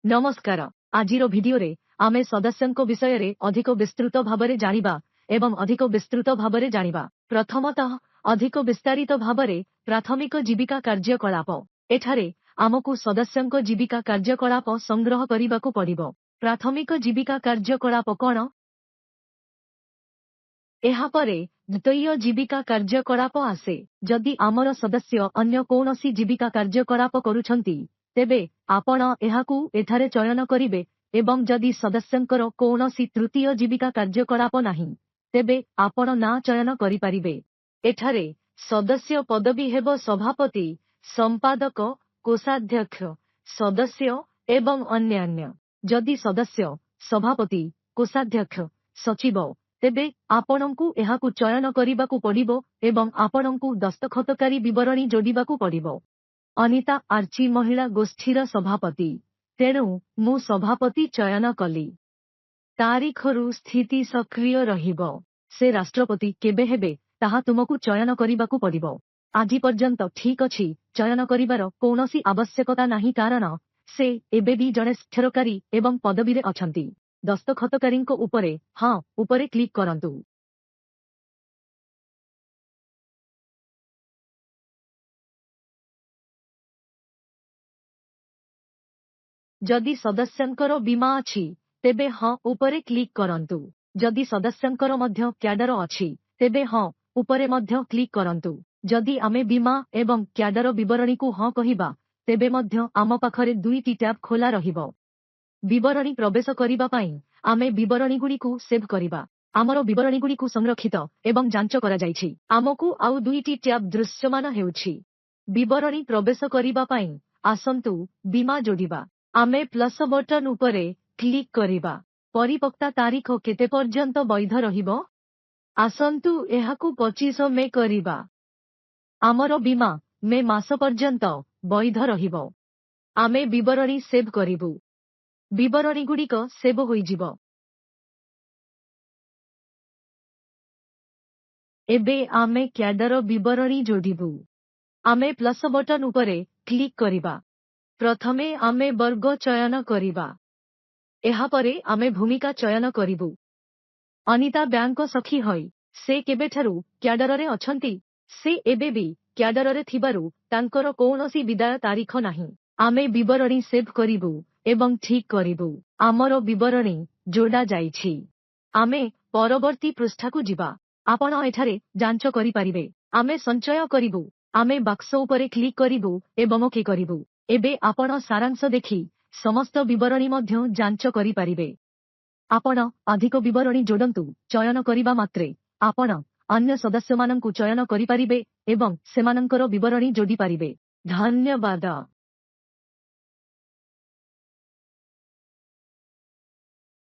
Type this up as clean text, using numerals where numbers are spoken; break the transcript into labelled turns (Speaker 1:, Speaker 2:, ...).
Speaker 1: नमस्कार। आजिरो भिडियोरे आमे सदस्यंको विषयरे अधिक विस्तृत भाबरे जानिबा एवं अधिक विस्तृत भाबरे जानिबा। प्रथमतः अधिक विस्तारित भाबरे प्राथमिक जीविका कार्यकलाप। एठारे आमकु सदस्यंको जीविका कार्यकलाप संग्रह करिबाकु पड़िबो। प्राथमिक जीविका कार्यकलाप कोन? एहा परे द्वितीय जीविका कार्यकलाप आसे। जदि आमर सदस्य अन्य कौनसी जीविका कार्यकलाप करूछंती तेबे आपण एहाकू एठारे चयन करिबे एवं जदि सदस्यंकर कौनसी तृतीय जीविका कार्यकलाप नाही तेबे आपण ना चयन करि परिबे। एठारे सदस्य पदवी हेबो सभापति, संपादक, कोषाध्यक्ष, सदस्य एवं अन्यान्य। जदि सदस्य, सभापति, कोषाध्यक्ष, सचिव तेबे आपणंकु एहाकू चयन करिबाकू पड़िबो एवं आपणंकु दस्तखतकारी विवरणी जोडिबाकू पड़िबो। अनिता आर्ची महिला गोष्ठीर सभापति, तेणु मु सभापति चयन कली। तारीखरु स्थिति सक्रिय रहिबो। से राष्ट्रपति केबे हेबे ताहा तुमकु चयन करिबाकू पड़िबो। आजि पर्यंत ठीक अछि, चयन करिबार कौनसी आवश्यकता नाही कारण से एबे भी जणे स्थिरकारी एवं पदवीरे अछंती। दस्तखतकारींको उपरे हां उपरे क्लिक करंतु। जदि सदस्यंकर बीमा अछि तेबे हां उपरे क्लिक करंतु। जदि सदस्यंकर मध्य क्याडर अछि तेबे हां उपरे मध्य क्लिक करंतु। जदि आमे बीमा एवं क्याडर विवरणी को हां कहिबा तेबे मध्य आम पाखरे दुईटी टैब खोला रहिबो। विवरणी प्रवेश करिबा पई आमे विवरणी गुडी को सेव करिबा। आमर विवरणी गुडी को संरक्षित एवं जांच करा जायछि। आमकु आउ दुईटी टैब दृश्यमान हेउछि। विवरणी प्रवेश करिबा पई आसंतु बीमा जोडिबा। आमे प्लस बटन उपरे क्लिक करिबा। परिपक्वता तारीख केते पर्यंत वैध रहिबो? आसंतु एहाकु 25 मे करिबा। आमर बीमा मे मास पर्यंत वैध रहिबो। आमे विवरणी सेव करिबु। विवरणी गुडिक सेव होई जिवो। एबे आमे क्याडर विवरणी जोडिबु। आमे प्लस बटन उपरे क्लिक करिबा। प्रथमे आमे वर्ग चयन करिबा। एहा परे आमे भूमिका चयन करिबु। अनिता बैंक सखी होई से केबेठारु क्याडररे अछंती। से एबे भी क्याडररे थिबारु तांकर कौनसी विदाय तारीख नाही। आमे विवरणी सेव करिबु एवं ठीक करिबु। आमर विवरणी जोडा जाइछि। आमे परवर्ती पृष्ठाकु जिबा। आपण एठारे जांच करि परिबे। आमे संचय करिबु। आमे बाक्स उपरे क्लिक करिबु एवं ओके करिबु। एबे आपण सारांश देखि समस्त विवरणी मध्य जांच करि परिबे। आपण अधिक विवरणी जोडंतु। चयन करिबा मात्रे आपण अन्य सदस्यमानंकु चयन करि परिबे एवं सेमानंकर विवरणी जोडी परिबे। धन्यवाद।